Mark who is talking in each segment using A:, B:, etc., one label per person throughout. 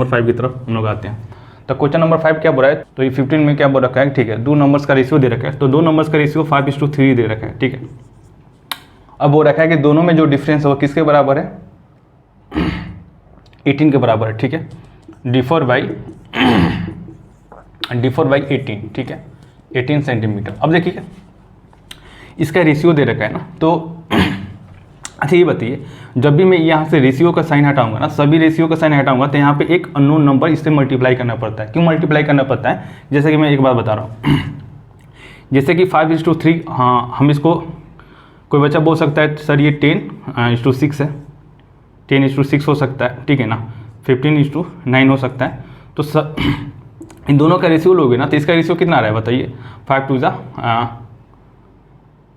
A: Number 5 की तरफ हम लोग आते हैं। तो क्वेश्चन नंबर 5 क्या बोल रहा है, तो ये 15 में क्या बोल रखा है, ठीक है, दो नंबर्स का रेशियो दे रखा है, तो दो नंबर्स का रेशियो 5:3 दे रखा है, ठीक है। अब वो रखा है कि दोनों में जो डिफरेंस है वो किसके बराबर है, 18 के बराबर है, ठीक है, डिफर बाई 18, ठीक है, 18 सेंटीमीटर। अब देखिए इसका रेशियो दे रखा है ना, तो अच्छा ये बताइए, जब भी मैं यहाँ से रेशियो का साइन हटाऊंगा ना, सभी रेशियो का साइन हटाऊंगा, तो यहाँ पे एक अननोन नंबर इससे मल्टीप्लाई करना पड़ता है। क्यों मल्टीप्लाई करना पड़ता है, जैसे कि मैं एक बात बता रहा हूँ, जैसे कि 5:3, हाँ हम इसको, कोई बच्चा बोल सकता है सर ये 10:6 है, 10:6 हो सकता है, ठीक है ना, 15:9 हो सकता है। तो इन दोनों का रेशियो लोगे ना, तो इसका रेशियो कितना आ रहा है बताइए, 5 2 जा,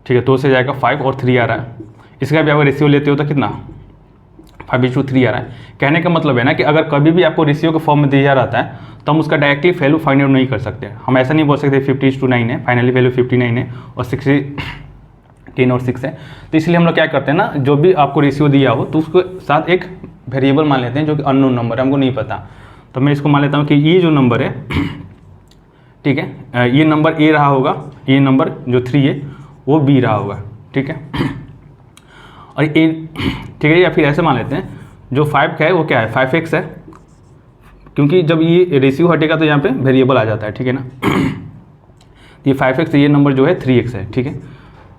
A: ठीक है, 2 से जाएगा 5 और 3 आ रहा है। इसका भी अगर रेशियो लेते हो तो कितना, 5:3 आ रहा है। कहने का मतलब है ना कि अगर कभी भी आपको रेशियो के फॉर्म में दिया रहता है तो हम उसका डायरेक्टली वैल्यू फाइंड आउट नहीं कर सकते। हम ऐसा नहीं बोल सकते 50:9 है, फाइनली वैल्यू 59 है और 10 और 6 है। तो इसलिए हम लोग क्या करते हैं ना, जो भी आपको रेशियो दिया हो तो उसको साथ एक वेरिएबल मान लेते हैं जो कि अननोन नंबर है, हमको नहीं पता। तो मैं इसको मान लेता हूँ कि ये जो नंबर है, ठीक है, ये नंबर ए रहा होगा, ये नंबर जो 3 है वो बी रहा होगा, ठीक है, और ए, ठीक है, या फिर ऐसे मान लेते हैं जो 5 का है वो क्या है, 5x है, क्योंकि जब ये रेशियो हटेगा तो यहाँ पे वेरिएबल आ जाता है, ठीक है ना। ये 5x, ये नंबर जो है 3x है, ठीक है।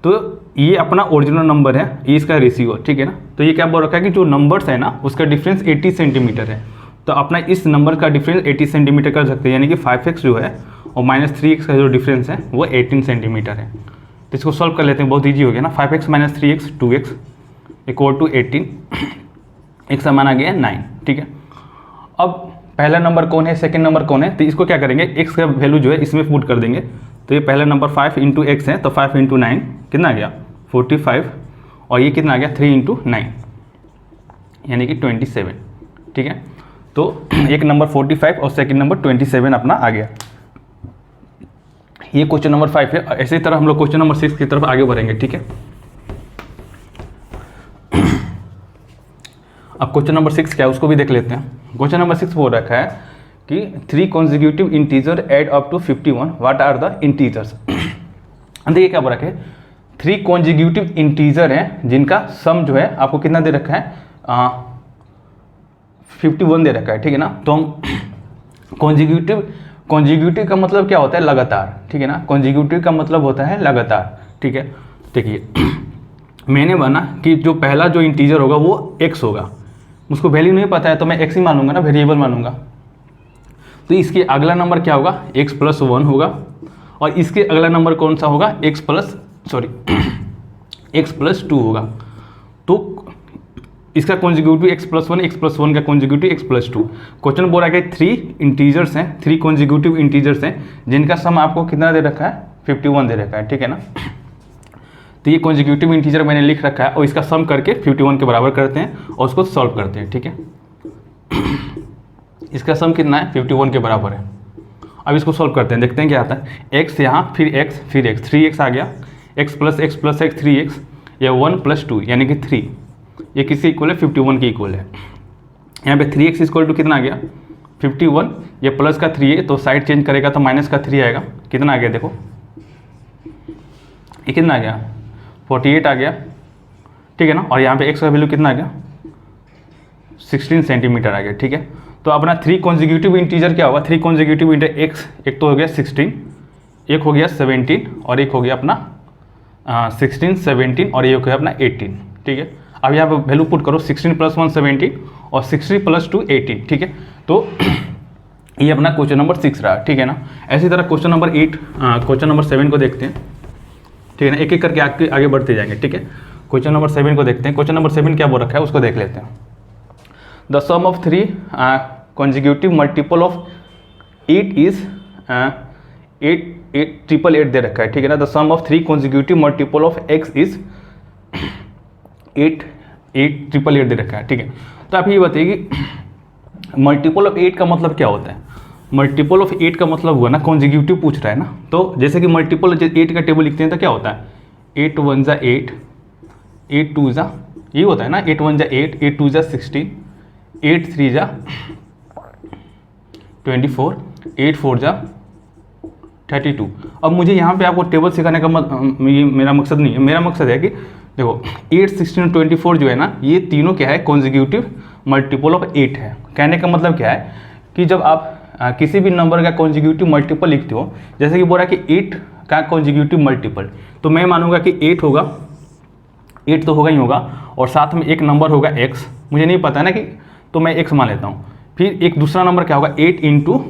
A: तो ये अपना ओरिजिनल नंबर है, ये इसका रेशियो, ठीक है ना। तो ये क्या बोल रखा है कि जो नंबर्स है ना उसका डिफरेंस 80 सेंटीमीटर है, तो अपना इस नंबर का डिफरेंस 80 सेंटीमीटर कर सकते हैं, यानी कि 5x जो है और -3x का जो डिफरेंस है वो 18 सेंटीमीटर है। तो इसको सॉल्व कर लेते हैं, बहुत ईजी हो गया ना, 5x - 3x 2x = 18, एक समान आ गया 9, ठीक है। अब पहला नंबर कौन है, सेकंड नंबर कौन है, तो इसको क्या करेंगे, x का वैल्यू जो है इसमें पुट कर देंगे। तो ये पहला नंबर 5 × x है, तो 5 × 9 कितना आ गया 45, और ये कितना आ गया 3 × 9 यानी कि 27, ठीक है। तो एक नंबर 45 और सेकंड नंबर 27 अपना आ गया। ये क्वेश्चन नंबर 5 है। ऐसे तरह हम लोग क्वेश्चन नंबर 6 की तरफ आगे बढ़ेंगे, ठीक है। अब क्वेश्चन नंबर 6 क्या है उसको भी देख लेते हैं। क्वेश्चन नंबर 6 बोल रखा है कि 3 consecutive integer add up to 51, what are the integers. देखिए क्या बोल रखा है, 3 consecutive इंटीजर हैं जिनका सम जो है आपको कितना दे रखा है, 51 दे रखा है, ठीक है ना। तो हम कॉन्जिक्यूटिव का मतलब क्या होता है, लगातार, ठीक है ना। कॉन्जिक्यूटिव का मतलब होता है लगातार, ठीक है। देखिए मैंने माना कि जो पहला जो इंटीजर होगा वो x होगा, मुझको वैल्यू नहीं पता है तो मैं x ही मानूंगा ना, वेरिएबल मानूंगा। तो इसके अगला नंबर क्या होगा, x + 1 होगा, और इसके अगला नंबर कौन सा होगा, x + 2 होगा। तो इसका कॉन्जिक्यूटिव x + 1, x + 1 का कॉन्जिक्यूटिव x + 2। क्वेश्चन बोल रहा है कि 3 इंटीजर्स हैं, 3 कॉन्जिक्यूटिव इंटीजर्स हैं जिनका सम आपको कितना दे रखा है, 51 दे रखा है, ठीक है ना। तो ये कॉन्जिक्यूटिव इंटीजर मैंने लिख रखा है और इसका सम करके 51 के बराबर करते हैं और उसको सॉल्व करते हैं, ठीक है। इसका सम कितना है, 51 के बराबर है। अब इसको सॉल्व करते हैं, देखते हैं क्या आता है। x यहाँ, फिर x, फिर x, 3x आ गया, x + x + x 3x, या 1 + 2 यानी कि 3, ये किसके इक्वल है, 51 के इक्वल है। यहाँ पे 3x = कितना आ गया, 51, ये प्लस का 3 है तो साइड चेंज करेगा तो माइनस का 3 आएगा, कितना आ गया देखो, ये कितना आ गया 48 आ गया, ठीक है ना। और यहाँ पे x का वैल्यू कितना आ गया, 16 सेंटीमीटर आ गया, ठीक है। तो अपना 3 consecutive इंटीजर क्या होगा, 3 consecutive इंटीजर x, एक तो हो गया 16, एक हो गया 17, और एक हो गया अपना 16 17, और ये हो गया अपना 18, ठीक है। अब यहाँ पे वैल्यू पुट करो, 16 + 1 17 और 60 + 2 18, ठीक है। तो ये अपना क्वेश्चन नंबर 6 रहा, ठीक है ना। ऐसी तरह क्वेश्चन नंबर 8, क्वेश्चन नंबर 7 को देखते हैं, ठीक है ना, एक एक करके आगे बढ़ते जाएंगे, ठीक है। क्वेश्चन नंबर 7 को देखते हैं। क्वेश्चन नंबर 7 क्या बोल रखा है उसको देख लेते हैं। The sum of 3 consecutive multiple of 8 is 888 दे रखा है, ठीक है ना। The sum of 3 consecutive multiple of x is 888 दे रखा है, ठीक है। तो आप ये बताइए कि मल्टीपल ऑफ 8 का मतलब क्या होता है। मल्टीपल ऑफ 8 का मतलब हुआ ना, कॉन्जिक्यूटिव पूछ रहा है ना, तो जैसे कि मल्टीपल 8 का टेबल लिखते हैं तो क्या होता है, 8 × 1 = 8, 8 × 2 = ये होता है ना, 8 × 1 = 8, 8 × 2 = 16, 8 × 3 = 24, 8 4 जा 32। अब मुझे यहाँ पे आपको टेबल सिखाने का ये मेरा मकसद नहीं है। मेरा मकसद है कि देखो 8, 16, 24 जो है ना, ये तीनों क्या है, कॉन्जिक्यूटिव मल्टीपल ऑफ 8 है। कहने का मतलब क्या है कि जब आप किसी भी नंबर का कॉन्जिक्यूटिव मल्टीपल लिखते हो, जैसे कि बोल रहा है कि 8 का कॉन्जिक्यूटिव मल्टीपल, तो मैं मानूंगा कि 8 होगा, 8 तो होगा ही होगा, और साथ में एक नंबर होगा x, मुझे नहीं पता ना कि, तो मैं x मान लेता हूँ। फिर एक दूसरा नंबर क्या होगा, 8 इंटू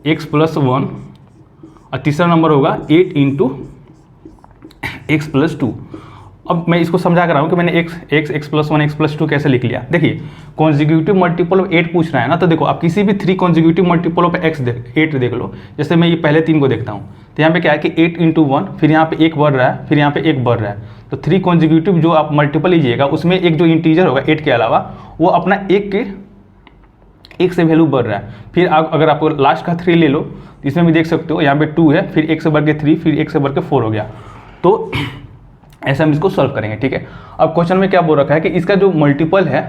A: एक्स प्लस 1, और तीसरा नंबर होगा 8 इंटू एक्स प्लस 2। अब मैं इसको समझा कर रहा हूँ कि मैंने एक्स प्लस 1 एक्स प्लस 2 कैसे लिख लिया। देखिए कॉन्जिक्यूटिव मल्टीपल ऑफ 8 पूछ रहा है ना, तो देखो आप किसी भी 3 कॉन्जिक्यूटिव मल्टीपल ऑफ 8 देख लो। जैसे मैं ये पहले 3 को देखता हूँ, तो यहाँ पे क्या है कि 8 इंटू 1, फिर यहाँ पे 1 बढ़ रहा है, फिर यहाँ पे 1 बढ़ रहा है। तो 3 कॉन्जिक्यूटिव जो आप मल्टीपल लीजिएगा, उसमें एक जो इंटीजर होगा 8 के अलावा, वो अपना 1 से वैल्यू बढ़ रहा है। फिर अगर आपको लास्ट का 3 ले लो, तो इसमें भी देख सकते हो यहाँ पे 2 है, फिर 1 से बढ़ के 3, फिर 1 से बढ़ के 4 हो गया। तो ऐसे हम इसको सॉल्व करेंगे, ठीक है। अब क्वेश्चन में क्या बोल रखा है कि इसका जो मल्टीपल है,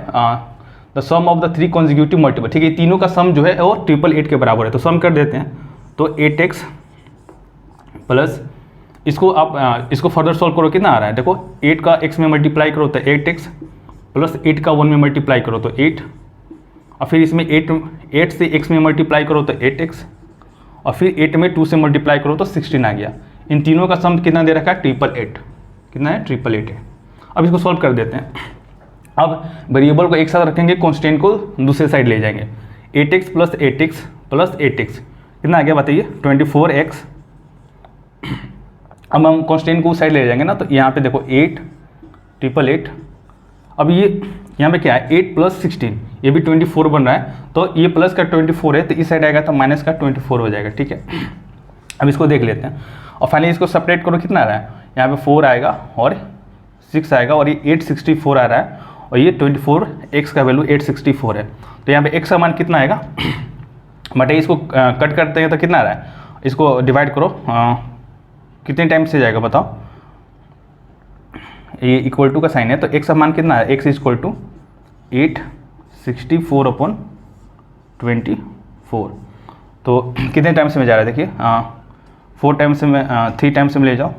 A: the sum of the 3 consecutive multiple, ठीक है, तीनों का सम जो है वो 888 के बराबर है। तो सम कर देते हैं, तो 8x प्लस इसको आप इसको फर्दर सॉल्व करो, कितना आ रहा है, देखो 8 का x में मल्टीप्लाई करो तो 8x, प्लस 8 का 1 में मल्टीप्लाई करो तो 8, और फिर इसमें 8 से x में मल्टीप्लाई करो तो 8x, और फिर 8 में 2 से मल्टीप्लाई करो तो 16 आ गया। इन तीनों का सम कितना दे रखा है, 888। कितना है, 888 है। अब इसको सॉल्व कर देते हैं। अब वेरिएबल को एक साथ रखेंगे, कांस्टेंट को दूसरे साइड ले जाएंगे। 8x plus 8x plus 8x कितना आ गया बताइए, 24x। अब हम कांस्टेंट को उस साइड ले जाएंगे ना, तो यहाँ पे देखो 8, 888। अब ये यहाँ पे क्या है, 8 प्लस 16, ये भी 24 बन रहा है, तो ये प्लस का 24 है, तो इस साइड आएगा तो माइनस का 24 हो जाएगा, ठीक है। अब इसको देख लेते हैं, और फाइनली इसको सेपरेट करो, कितना आ रहा है, यहाँ पे 4 आएगा और 6 आएगा, और ये 864 आ रहा है, और ये 24x का वैल्यू 864 है। तो यहाँ पे x का मान कितना आएगा, बटे इसको कट करते हैं तो कितना आ रहा है, इसको डिवाइड करो, कितने टाइम से जाएगा बताओ, ये इक्वल टू का साइन है, तो x का मान कितना है, x इक्वल टू 864/24। तो कितने टाइम से में जा रहा है, देखिए 4 टाइम से में 3 टाइम से में ले जाओ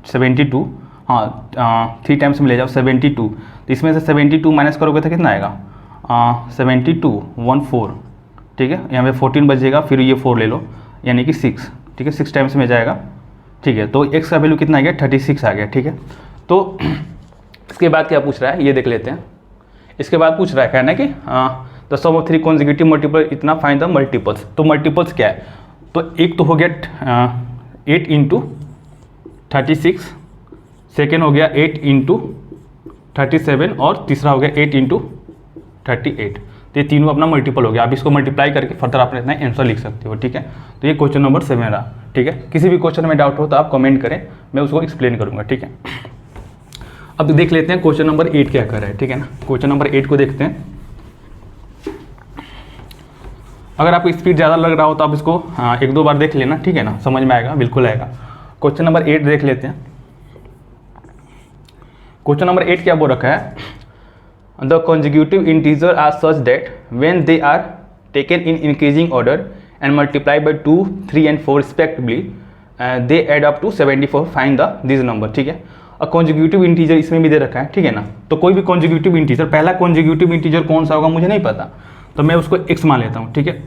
A: 72, हाँ 3 टाइम्स में ले जाओ 72, तो इसमें से 72 माइनस करोगे तो कितना आएगा, 72 14, ठीक है। यहाँ पे 14 बचेगा, फिर ये 4 ले लो, यानी कि 6, ठीक है, 6 टाइम्स में जाएगा, ठीक है। तो x का वैल्यू कितना आ गया, 36 आ गया, ठीक है। तो इसके बाद क्या पूछ रहा है, ये देख लेते हैं। इसके बाद पूछ रहा है, कहना कि the sum of 3 consecutive multiple, इतना फाइंड द मल्टीपल्स। तो मल्टीपल्स क्या है, तो एक तो हो गया 8 इंटू 36, सेकेंड हो गया 8 इंटू 37, और तीसरा हो गया 8 इंटू 38। तो ये तीनों अपना मल्टीपल हो गया। आप इसको मल्टीप्लाई करके फर्दर आप अपना आंसर लिख सकते हो, ठीक है। तो ये क्वेश्चन नंबर 7 रहा, ठीक है। किसी भी क्वेश्चन में डाउट हो तो आप कमेंट करें, मैं उसको एक्सप्लेन करूँगा, ठीक है। अब देख लेते हैं क्वेश्चन नंबर 8 क्या कर रहा है, ठीक है ना। क्वेश्चन नंबर 8 को देखते हैं। अगर आपको स्पीड ज़्यादा लग रहा हो तो आप इसको 1-2 बार देख लेना, ठीक है ना, समझ में आएगा, बिल्कुल आएगा। क्वेश्चन नंबर 8 देख लेते हैं। क्वेश्चन नंबर 8 क्या बोल रखा है, the consecutive integer are such that when they are taken in increasing order and multiply by 2, 3 and 4 respectively, they add up to 74, find the this number, ठीक है। और कॉन्जिक्यूटिव इंटीजर इसमें भी दे रखा है, ठीक है ना। तो कोई भी कॉन्जिक्यूटिव इंटीजर, पहला कॉन्जिक्यूटिव इंटीजर कौन सा होगा मुझे नहीं पता, तो मैं उसको x मान लेता हूँ, ठीक है।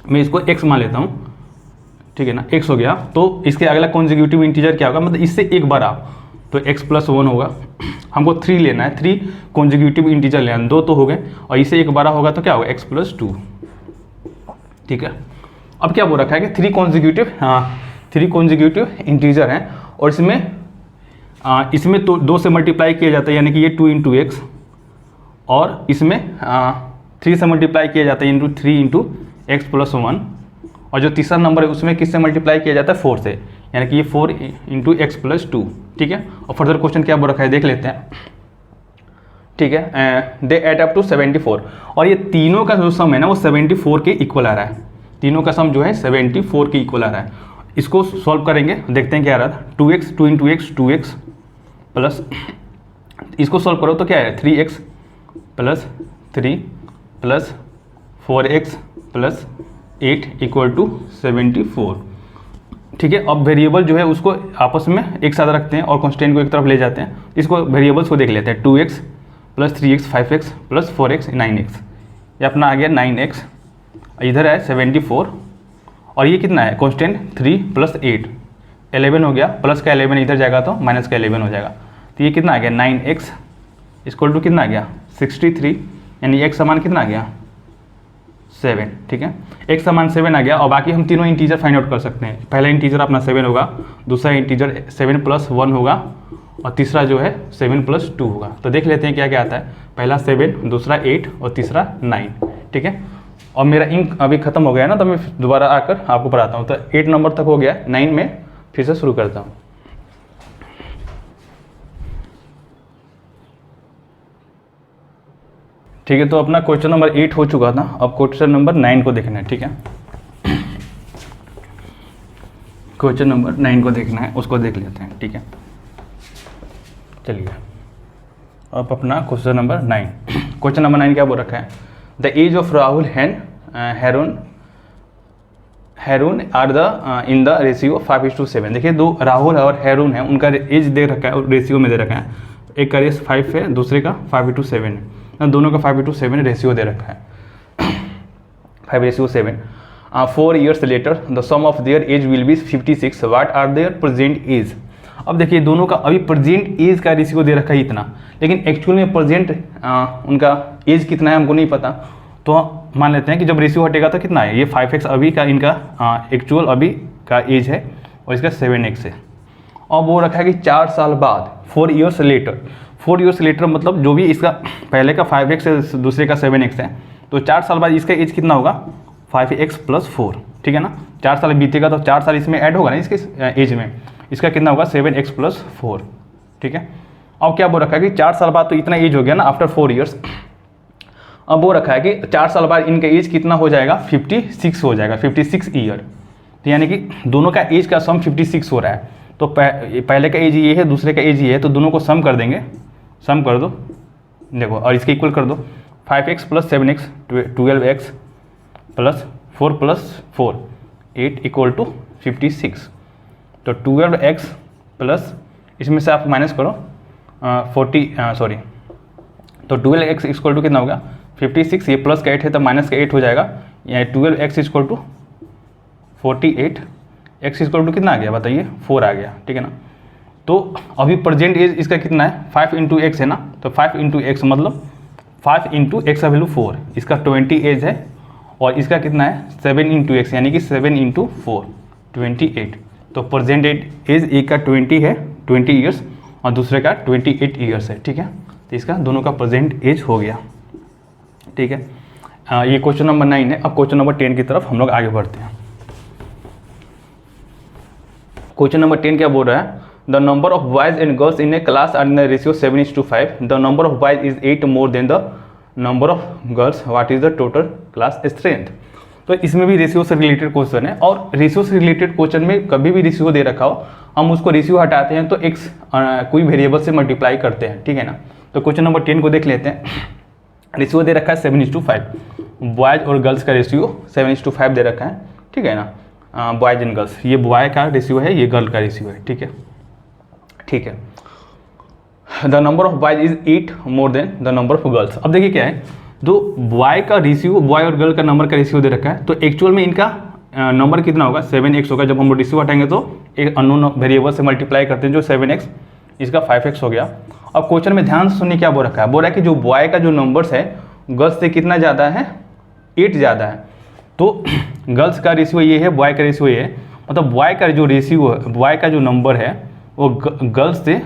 A: मैं इसको x मान लेता हूँ, ठीक है ना, x हो गया। तो इसके अगला कॉन्जिक्यूटिव इंटीजर क्या होगा, मतलब इससे एक बार आप, तो x + 1 होगा। हमको 3 लेना है, 3 कॉन्जिक्यूटिव इंटीजर लेना है, 2 तो हो गए, और इसे एक बार होगा तो क्या होगा, x + 2, ठीक है। अब क्या बोल रखा है कि 3 कॉन्जिक्यूटिव इंटीजर हैं, और इसमें तो 2 से मल्टीप्लाई किया जाता है, यानी कि ये 2 × x, और इसमें 3 से मल्टीप्लाई किया जाता है, 3 × x + 1, और जो तीसरा नंबर है उसमें किससे मल्टीप्लाई किया जाता है, 4 से, यानी कि ये 4 × x + 2, ठीक है। और फर्दर क्वेश्चन क्या बोल रखा है देख लेते हैं, ठीक है। दे एड अप टू 74, और ये तीनों का जो सम है ना वो 74 के इक्वल आ रहा है। तीनों का सम जो है 74 के इक्वल आ रहा है। इसको सॉल्व करेंगे, देखते हैं क्या आ रहा था, 2x 2 × x 2x प्लस, इसको सॉल्व करो तो क्या है 3x + 3 + 4x plus 8 equal to 74। ठीक है, अब वेरिएबल जो है उसको आपस में एक साथ रखते हैं और कांस्टेंट को एक तरफ ले जाते हैं। इसको वेरिएबल्स को देख लेते हैं। 2x plus 3x 5x plus 4x 9x, ये अपना आ गया 9x, इधर है 74 और ये कितना है कांस्टेंट 3 प्लस 8 11 हो गया, प्लस का 11 इधर जाएगा तो माइनस का 11 हो जाएगा। तो ये कितना आ गया 9x इक्वल टू कितना आ गया 63, यानी x समान कितना आ गया 7। ठीक है, x समान 7 आ गया और बाकी हम तीनों इंटीजर फाइंड आउट कर सकते हैं। पहला इंटीजर अपना 7 होगा, दूसरा इंटीजर 7 प्लस 1 होगा और तीसरा जो है 7 प्लस 2 होगा। तो देख लेते हैं क्या क्या आता है। पहला 7, दूसरा 8 और तीसरा 9। ठीक है, और मेरा इंक अभी खत्म हो गया ना, तो मैं दोबारा आकर आपको पढ़ाता हूँ। तो 8 नंबर तक हो गया, 9 में फिर से शुरू करता हूँ। ठीक है, तो अपना क्वेश्चन नंबर 8 हो चुका था, अब क्वेश्चन नंबर 9 को देखना है। ठीक है, क्वेश्चन नंबर 9 को देखना है, उसको देख लेते हैं। ठीक है, चलिए अब अपना क्वेश्चन नंबर 9। क्वेश्चन नंबर 9 क्या बोल रखा है, the age of Rahul and Haroon are the in the ratio 5:7। देखिए, दो राहुल और हैरून है, उनका एज दे रखा है और रेशियो में दे रखा है। एक का रेस 5 है, दूसरे का 5:7 है, दोनों का 5:7 रेशियो दे रखा है 5:7। 4 years later the sum of their age will be 56, what are their present age। अब देखिए, दोनों का अभी प्रेजेंट एज का रेशियो दे रखा है इतना, लेकिन एक्चुअल में प्रेजेंट उनका एज कितना है हमको नहीं पता। तो मान लेते हैं कि जब रेशियो हटेगा तो कितना है, ये 5x अभी का इनका एक्चुअल अभी का एज है और इसका 7x है। और वो रखा है कि 4 साल बाद 4 years later, 4 years later मतलब जो भी इसका पहले का 5x है, दूसरे का 7x है, तो 4 साल बाद इसका एज कितना होगा 5x प्लस 4। ठीक है ना, 4 साल बीतेगा तो 4 साल इसमें ऐड होगा ना इसके एज में, इसका कितना होगा 7x प्लस 4। ठीक है, अब क्या बोल रखा है कि 4 साल बाद तो इतना एज हो गया ना आफ्टर 4 years। अब वो रखा है कि 4 साल बाद इनका एज कितना हो जाएगा 56 हो जाएगा, 56 ईयर। तो यानी कि दोनों का एज का सम 56 हो रहा है। तो पहले का एज ये है, दूसरे का एज ये है, तो दोनों को सम कर देंगे, सम कर दो देखो, और इसके इक्वल कर दो 5x plus 7x 12x plus 4 plus 4 8 equal to 56। तो 12x प्लस इसमें से आप माइनस करो 40 तो 12x इक्वल टू कितना होगा 56, ये प्लस का 8 है तो माइनस का 8 हो जाएगा, या 12x equal to 48, x equal to कितना आ गया बताइए 4 आ गया। ठीक है ना, तो अभी प्रेजेंट एज इसका कितना है 5 इंटू एक्स है ना, तो 5 इंटू एक्स मतलब 5 इंटू एक्स का वैल्यू 4, इसका 20 एज है और इसका कितना है 7 इंटू एक्स यानी कि 7 इंटू 4 28। तो प्रेजेंट एज एक का 20 है 20 ईयर्स और दूसरे का 28 ईयर्स है। ठीक है, तो इसका दोनों का प्रेजेंट एज हो गया। ठीक है, ये क्वेश्चन नंबर 9 है। अब क्वेश्चन नंबर 10 की तरफ हम लोग आगे बढ़ते हैं। क्वेश्चन नंबर 10 क्या बोल रहा है, the number of boys and girls in a class are in the ratio 7:5, the number of boys is 8 more than the number of girls, what is the total class strength. तो इसमें भी ratio से related question है, और ratio से related question में कभी भी रेशियो दे रखा हो हम उसको रेशियो हटाते हैं तो एक्स कोई वेरिएबल से मल्टीप्लाई करते हैं। ठीक है ना, तो क्वेश्चन नंबर 10 को देख लेते हैं। रेशियो दे रखा है 7:5, बॉयज और गर्ल्स का रेशियो 7:5 दे रखा है। ठीक है ना, बॉयज एंड गर्ल्स, ये बॉय का रेशियो है, ये गर्ल का रेशियो है। ठीक है, ठीक है, the number of boys is 8 more than the number of girls. अब देखिए क्या है, जो बॉय का रेशियो, बॉय और गर्ल का नंबर का रेशियो दे रखा है, तो एक्चुअल में इनका नंबर कितना होगा 7x होगा। जब हम रेशियो हटाएंगे तो एक अननोन वेरिएबल से मल्टीप्लाई करते हैं, जो 7x, इसका 5x हो गया। अब क्वेश्चन में ध्यान से सुनिए क्या बोल रखा है, बोल रहा है कि जो बॉय का जो नंबर्स है गर्ल्स से कितना ज़्यादा है 8 ज़्यादा है। तो गर्ल्स का रेशियो ये है, बॉय का रेशियो ये है, मतलब बॉय का जो रेशियो है, बॉय का जो नंबर है वो गर्ल्स से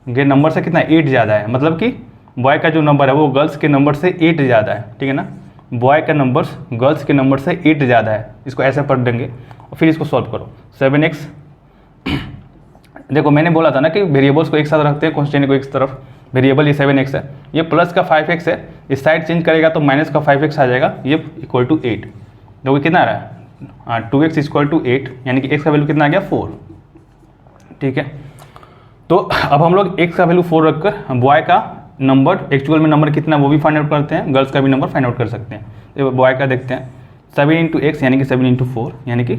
A: के नंबर से कितना 8 ज़्यादा है, मतलब कि बॉय का जो नंबर है वो गर्ल्स के नंबर से 8 ज़्यादा है। ठीक है ना, बॉय का नंबर गर्ल्स के नंबर से 8 ज़्यादा है, इसको ऐसे पढ़ देंगे और फिर इसको सॉल्व करो। 7x, देखो मैंने बोला था ना कि वेरिएबल्स को एक साथ रखते हैं, कांस्टेंट को एक तरफ, वेरिएबल ये 7x है, ये प्लस का 5x है, इस साइड चेंज करेगा तो माइनस का 5x आ जाएगा, ये इक्वल टू 8। देखो कितना आ रहा है 2x इक्वल टू 8, यानी कि x का वैल्यू कितना आ गया 4। ठीक है, तो अब हम लोग x का वैल्यू 4 रखकर बॉय का नंबर एक्चुअल में नंबर कितना है वो भी फाइंड आउट करते हैं, गर्ल्स का भी नंबर फाइंड आउट कर सकते हैं। तो बॉय का देखते हैं 7 इंटू एक्स यानी कि 7 इंटू 4 यानी कि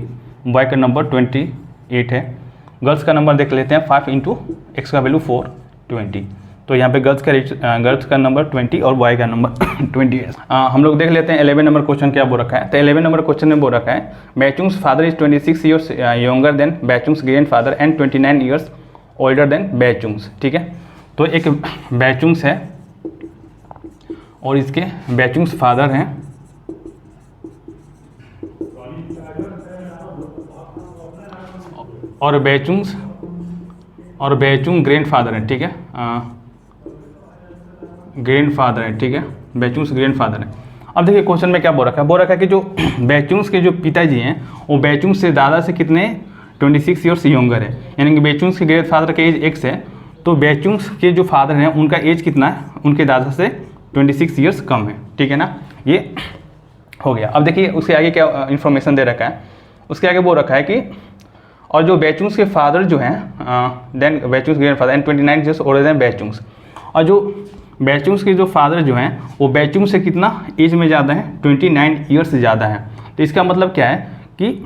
A: बॉय का नंबर 28 है। गर्ल्स का नंबर देख लेते हैं 5 इंटू एक्स का वैल्यू 4 20। तो यहाँ पे गर्ल्स का नंबर 20 और बॉय का नंबर 20 है। हम लोग देख लेते हैं 11 नंबर क्वेश्चन क्या बोल रखा है। तो 11 नंबर क्वेश्चन में बोल रखा है Baichung's father is 26 years younger than Baichung's grand father and 29 years older than Baichung's. ठीक है, तो एक बैचुंग्स है और इसके बैचुंग्स फादर हैं और बैचुंग ग्रैंड फादर है। ठीक है, ग्रैंड फादर है। ठीक है, बैचुंग्स ग्रैंड फादर है। अब देखिए क्वेश्चन में क्या बोल रखा है, बोल रखा है कि जो बैचुंग्स के जो पिताजी हैं वो बैचुंग्स से दादा से कितने 26 ईयर्स यंगर है, यानी कि बैचुंग्स के ग्रैंड फादर का एज x है, तो बैचुंग्स के जो फादर हैं उनका एज कितना है, उनके दादा से 26 ईयर्स कम है। ठीक है ना, ये हो गया। अब देखिए उसके आगे क्या इन्फॉर्मेशन दे रखा है, उसके आगे बोल रखा है कि और जो बैचुंग्स के फादर जो हैं than Baichung's grand father and 29 years older than Baichung's, और जो बैचुंग्स के जो फादर जो हैं वो बैचुंग से कितना एज में ज़्यादा है, 29 ईयर्स से ज़्यादा है। तो इसका मतलब क्या है कि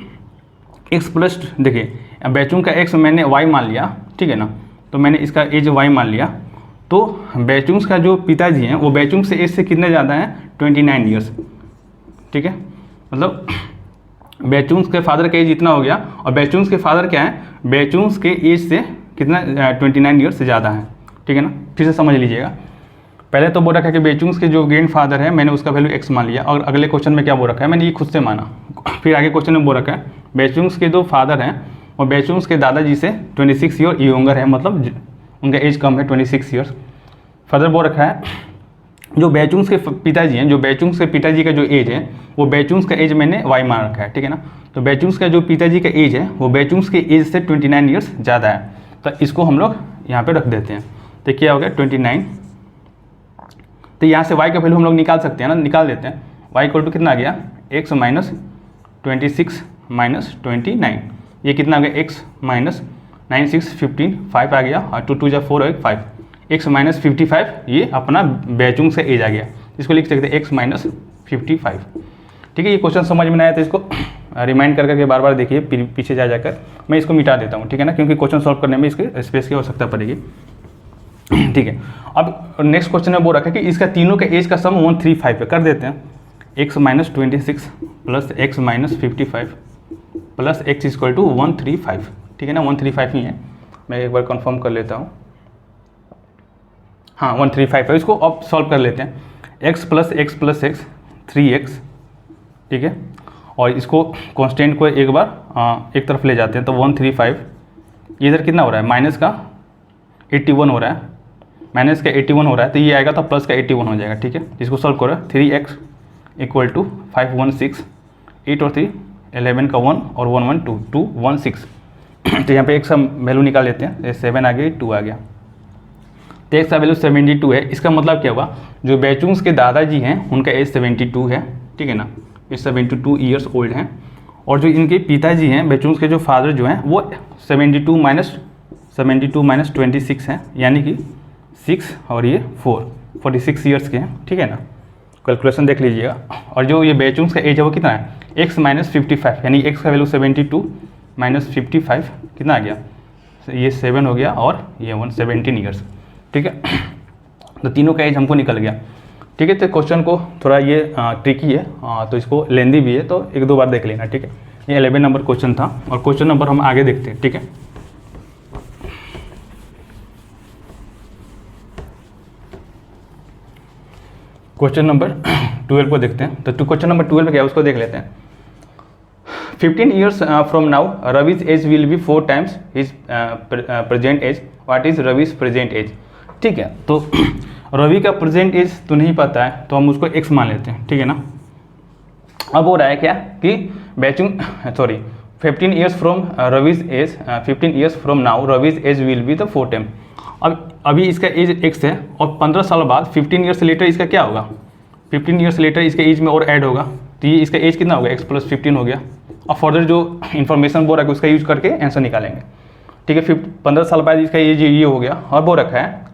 A: x प्लस, देखिए बैचुंग का x मैंने y मान लिया, ठीक है ना, तो मैंने इसका एज y मान लिया, तो बैचुंग्स का जो पिताजी हैं वो बैचुंग से एज से कितने ज़्यादा हैं, 29 ईयर्स। ठीक है, मतलब बैचुंग्स के फादर का एज इतना हो गया और बैचुंग्स के फादर क्या है, बैचुंग्स के एज से कितना 29 ईयर्स से ज़्यादा है। ठीक है ना, फिर से समझ लीजिएगा। पहले तो बोल रखा है कि बैचुंग्स के जो ग्रैंड फादर है मैंने उसका वैल्यू x मान लिया, और अगले क्वेश्चन में क्या बोल रखा है, मैंने ये खुद से माना। फिर आगे क्वेश्चन में बोल रखा है बैचुंग्स के जो फादर हैं और बैचुंग्स के दादाजी से 26 ईयर यंगर है, मतलब उनका एज कम है 26 ईयर्स। फर्दर बोल रखा है जो बैचुंग्स के पिताजी हैं, जो बैचुंग्स के पिताजी का जो एज है वो बैचुंग्स का एज मैंने y मान रखा है। ठीक है ना, तो बैचुंग्स का जो पिताजी का एज है वो बैचुंग्स के एज से 29 ईयर्स ज़्यादा है, तो इसको हम लोग यहाँ पे रख देते हैं। तो क्या हो गया 29, तो यहाँ से y का वैल्यू हम लोग निकाल सकते हैं ना, निकाल देते हैं। y इक्वल टू कितना आ गया, x माइनस 26 माइनस 29, ये कितना आ गया x माइनस 9 6 15 5 आ गया, और 2 2 जा 4 और 5, x माइनस 55, ये अपना बैचुंग से एज आ गया, इसको लिख सकते हैं x माइनस 55। ठीक है, ये क्वेश्चन समझ में आया तो इसको रिमाइंड कर करके बार बार देखिए, पीछे जा जाकर मैं इसको मिटा देता हूँ। ठीक है ना, क्योंकि क्वेश्चन सॉल्व करने में इसके स्पेस की आवश्यकता पड़ेगी। ठीक है, अब नेक्स्ट क्वेश्चन में बोल रखा है कि इसका तीनों का एज का सम 135 पे कर देते हैं, x minus 26 plus x minus 55 plus x equal to 135। ठीक है ना, 135 ही है, मैं एक बार कंफर्म कर लेता हूँ, हाँ 135 है। इसको अब सॉल्व कर लेते हैं, x प्लस x 3x। ठीक है, और इसको कांस्टेंट को एक बार एक तरफ ले जाते हैं, तो 135, इधर कितना हो रहा है, माइनस का 81 हो रहा है, माइनस का 81 हो रहा है, तो ये आएगा तो प्लस का 81 हो जाएगा। ठीक है, इसको सॉल्व करो, 3x इक्वल टू 516, 8 और 3 11 का 1 और 1 1 2 216। तो यहाँ पे x का वैल्यू निकाल लेते हैं, 7 आ गया 2 आ गया, तो x का वैल्यू 72 है। इसका मतलब क्या हुआ, जो बैचुंग्स के दादाजी हैं उनका एज 72 है। ठीक है ना, ये 72 ईयर्स ओल्ड हैं, और जो इनके पिताजी हैं बैचुंग्स के जो फादर जो हैं वो 72 माइनस 26 हैं, यानी कि 6 और ये 46 ईयर्स के हैं। ठीक है ना, कैलकुलेशन देख लीजिएगा। और जो ये बैचुंग्स का एज है वो कितना है, x माइनस 55, यानी x का वैल्यू 72 माइनस 55 कितना आ गया, ये 7 हो गया और ये 17 ईयर्स। ठीक है, तो तीनों का एज हमको निकल गया। ठीक है, तो क्वेश्चन को थोड़ा ये ट्रिकी है, तो इसको लेंदी भी है, तो एक दो बार देख लेना। ठीक है, ये 11 नंबर क्वेश्चन था, और क्वेश्चन नंबर हम आगे देखते हैं। ठीक है, क्वेश्चन नंबर 12 को देखते हैं। तो क्वेश्चन नंबर 12 में क्या है उसको देख लेते हैं। 15 years from now, Ravi's age will be 4 times his present age. What is Ravi's present age? ठीक है, तो रवि का प्रेजेंट एज तो नहीं पता है, तो हम उसको x मान लेते हैं। ठीक है ना, अब हो रहा है क्या कि Baichung 15 years from Ravi's age, 15 years from now Ravi's age will be the 4 time। अब अभी इसका एज x है, और 15 साल बाद 15 ईयर्स लेटर इसका क्या होगा, 15 ईयर्स लेटर इसके एज में और ऐड होगा, तो ये इसका एज कितना होगा, x प्लस 15 हो गया। और फर्दर जो इन्फॉर्मेशन बोल रहा है उसका यूज करके आंसर निकालेंगे। ठीक है, 15 साल बाद इसका एज ये हो गया। और बोल रखा है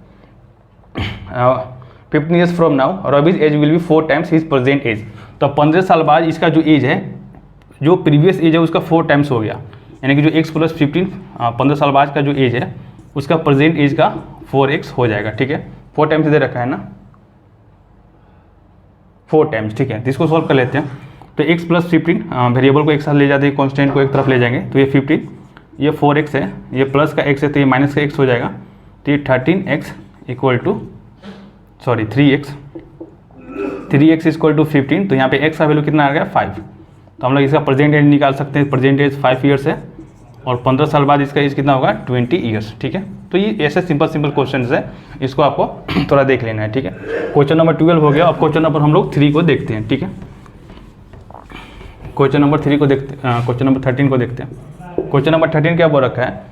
A: 15 years from now Ravi's age will be 4 times his present age. तो 15 साल बाद इसका जो एज है, जो प्रीवियस एज है उसका 4 टाइम्स हो गया, यानी कि जो x + 15 15 साल बाद का जो एज है उसका प्रेजेंट एज का 4x हो जाएगा। ठीक है, 4 टाइम्स दे रखा है ना, 4 टाइम्स। ठीक है, तो इसको सॉल्व कर लेते हैं। तो x + 15 वेरिएबल को एक साथ ले जाते हैं, कॉन्स्टेंट को एक तरफ ले जाएंगे, तो ये 15, ये 4x है, ये प्लस का x है तो ये माइनस का x हो जाएगा, तो ये 13x equal to 3x equal to 15। तो यहाँ पे x का वैल्यू कितना आ गया 5। तो हम लोग इसका प्रेजेंट एज निकाल सकते हैं, प्रेजेंट एज 5 ईयर्स है और 15 साल बाद इसका एज कितना होगा 20 ईयर्स। ठीक है, तो ये ऐसे सिंपल क्वेश्चन है, इसको आपको थोड़ा देख लेना है। ठीक है, क्वेश्चन नंबर 12 हो गया। अब क्वेश्चन नंबर हम लोग 3 को देखते हैं। ठीक है, क्वेश्चन नंबर 3 को देखते, क्वेश्चन नंबर 13 को देखते हैं। क्वेश्चन नंबर 13 क्या बोल रखा है,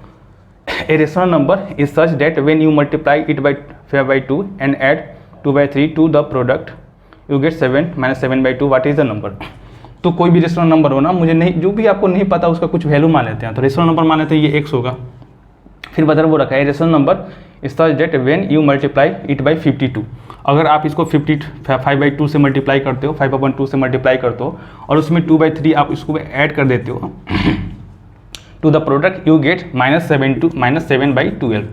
A: a rational number is such that when you multiply it by 2 and add 2/3 to the product you get 7 - 7/2 what is the number. तो कोई भी रेशनल नंबर हो ना, मुझे नहीं, जो भी आपको नहीं पता उसका कुछ वैल्यू मान लेते हैं। तो रेशनल नंबर मान लेते हैं ये x होगा। फिर बदल वो रखा है rational number is such that when you multiply it by 52, अगर आप इसको 5/2 से मल्टीप्लाई करते हो, 5/2 से मल्टीप्लाई करते हो और उसमें 2/3 आप इसको ऐड कर देते हो to the product you get -7/12।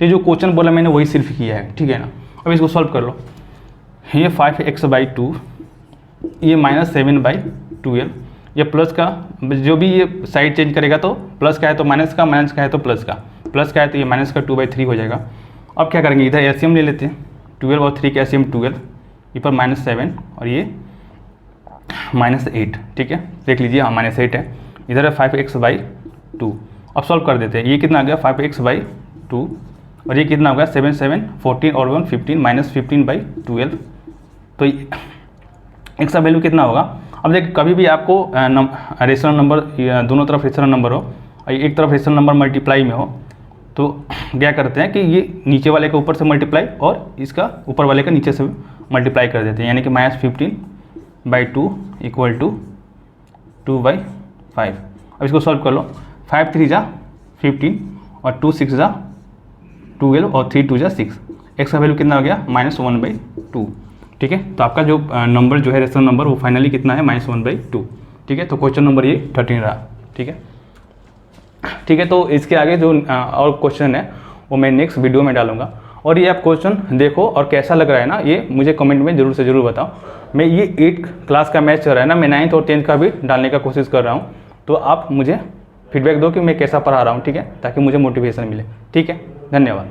A: तो जो क्वेश्चन बोला मैंने वही सिर्फ किया है। ठीक है ना, अब इसको सॉल्व कर लो। ये 5x/2, ये -7/12, ये प्लस का, जो भी ये साइड चेंज करेगा तो प्लस का है तो माइनस का, माइनस का है तो प्लस का, प्लस का है तो ये माइनस का 2/3 हो जाएगा। अब क्या करेंगे, इधर एलसीएम ले लेते हैं, 12 और 3 का एलसीएम 12, ये पर -7 और ये -8। ठीक है, देख लीजिए, हाँ -8 है, इधर है 5x/2। अब सॉल्व कर देते हैं, ये कितना आ गया 5x/2 और ये कितना हो गया 7 7 14 और 1 15 -15/12। तो x का वैल्यू कितना होगा। अब देखिए, कभी भी आपको रेशनल नंबर, दोनों तरफ रेशनल नंबर हो और एक तरफ रेशनल नंबर मल्टीप्लाई में हो, तो क्या करते हैं कि ये नीचे वाले का ऊपर से मल्टीप्लाई और इसका ऊपर वाले का नीचे से मल्टीप्लाई कर देते हैं, यानी कि -15/2 इक्वल टू 2/5। अब इसको सॉल्व कर लो, 5 3 जा 15 और 2 6 जा 12 और 3 2 जा 6। x का वैल्यू कितना हो गया -1/2। ठीक है, तो आपका जो नंबर जो है रेशनल नंबर वो फाइनली कितना है -1/2। ठीक है, तो क्वेश्चन नंबर ये 13 रहा। ठीक है, ठीक है, तो इसके आगे जो और क्वेश्चन है वो मैं नेक्स्ट वीडियो में डालूंगा। और ये आप क्वेश्चन देखो और कैसा लग रहा है ना, ये मुझे कमेंट में जरूर से जरूर बताओ। मैं ये 8 क्लास का मैच चल रहा है ना, मैं 9th और 10th का भी डालने का कोशिश कर रहा हूँ, तो आप मुझे फीडबैक दो कि मैं कैसा पढ़ा रहा हूँ। ठीक है, ताकि मुझे मोटिवेशन मिले। ठीक है, धन्यवाद।